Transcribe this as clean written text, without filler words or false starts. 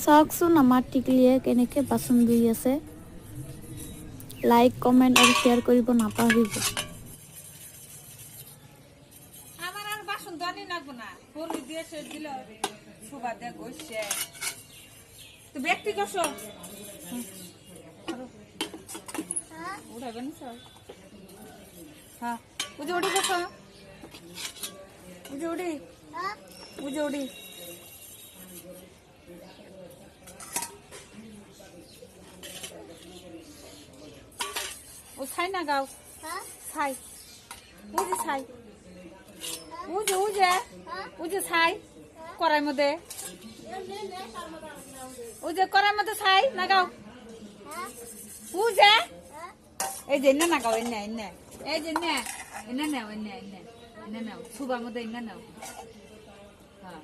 চাওকচোন আমাৰ টিকলিয়ে কেনেকৈ বাচন ধুই আছে। লাইক কমেণ্ট আৰু শ্বেয়াৰ কৰিব নাপাহৰিব। আমার আর বাসন ধোয়ানি লাগবো না, হলুদ দিয়ে সে দিল সুবা দিয়ে গইছে তো ব্যক্তি করছো উঠাবেন সব। হ্যাঁ উঠে উঠে করছো, উঠে উঠে উঠে উঠে ও ছাই না গাও ছাই উজে ছাই উজে উজে উজে ছাই কড়াইর মধ্যে উজে কড়াইর মধ্যে ছাই না গাও উজে এই যে এনে না গাও এনে এনে এই যে এনে এনে নাও এনে এনে এনে নাও সুবার মধ্যে এনে নাও হ্যাঁ